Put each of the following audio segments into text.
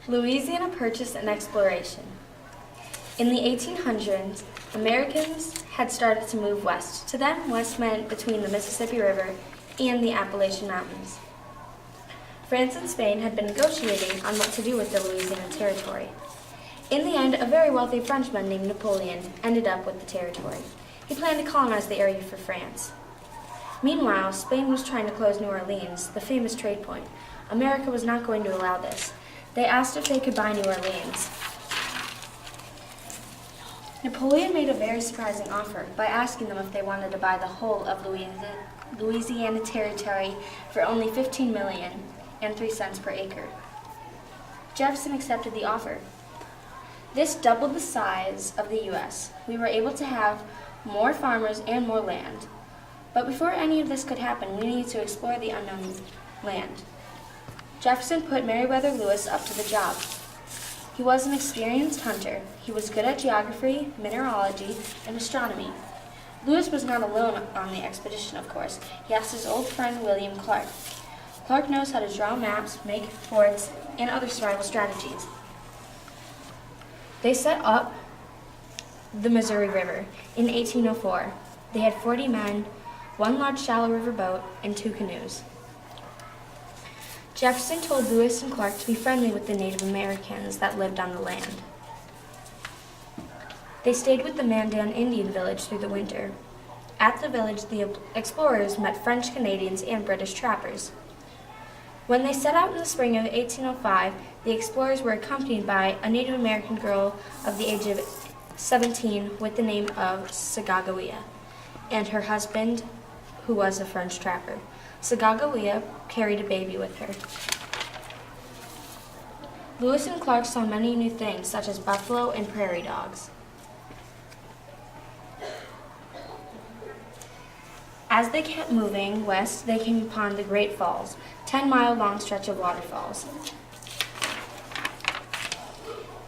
Louisiana Purchase and Exploration. In the 1800s, Americans had started to move west. To them, west meant between the Mississippi River and the Appalachian Mountains. France and Spain had been negotiating on what to do with the Louisiana Territory. In the end, a very wealthy Frenchman named Napoleon ended up with the territory. He planned to colonize the area for France. Meanwhile, Spain was trying to close New Orleans, the famous trade point. America was not going to allow this. They asked if they could buy New Orleans. Napoleon made a very surprising offer by asking them if they wanted to buy the whole of Louisiana Territory for only $15 million and 3 cents per acre. Jefferson accepted the offer. This doubled the size of the U.S. We were able to have more farmers and more land. But before any of this could happen, we needed to explore the unknown land. Jefferson put Meriwether Lewis up to the job. He was an experienced hunter. He was good at geography, mineralogy, and astronomy. Lewis was not alone on the expedition, of course. He asked his old friend William Clark. Clark knows how to draw maps, make forts, and other survival strategies. They set up the Missouri River in 1804. They had 40 men, 1 large shallow river boat, and 2 canoes. Jefferson told Lewis and Clark to be friendly with the Native Americans that lived on the land. They stayed with the Mandan Indian village through the winter. At the village, the explorers met French, Canadians, and British trappers. When they set out in the spring of 1805, the explorers were accompanied by a Native American girl of the age of 17 with the name of Sagagawea, and her husband, who was a French trapper. Sagagawea carried a baby with her. Lewis and Clark saw many new things, such as buffalo and prairie dogs. As they kept moving west, they came upon the Great Falls, 10-mile-long stretch of waterfalls.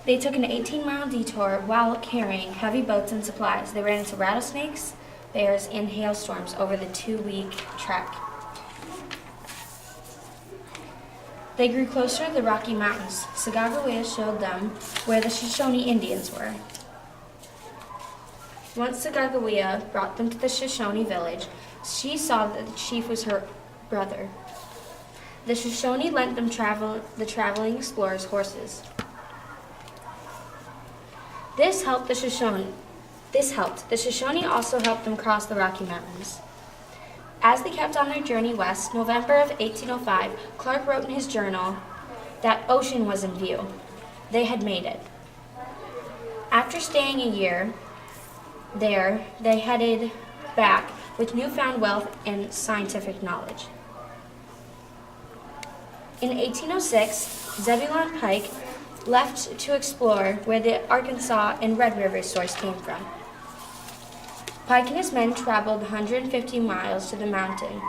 They took an 18-mile detour while carrying heavy boats and supplies. They ran into rattlesnakes, bears, and hailstorms over the 2-week trek. They grew closer to the Rocky Mountains. Sagagawea showed them where the Shoshone Indians were. Once Sagagawea brought them to the Shoshone village, she saw that the chief was her brother. The Shoshone lent them the traveling explorers' horses. This helped. The Shoshone also helped them cross the Rocky Mountains. As they kept on their journey west, November of 1805, Clark wrote in his journal that ocean was in view. They had made it. After staying a year there, they headed back with newfound wealth and scientific knowledge. In 1806, Zebulon Pike left to explore where the Arkansas and Red River source came from. Pike and his men traveled 150 miles to the mountain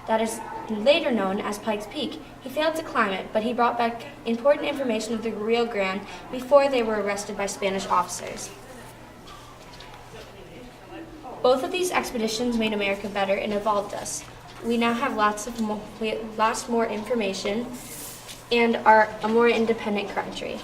that is later known as Pike's Peak. He failed to climb it, but he brought back important information of the Rio Grande before they were arrested by Spanish officers. Both of these expeditions made America better and evolved us. We now have lots more information and are a more independent country.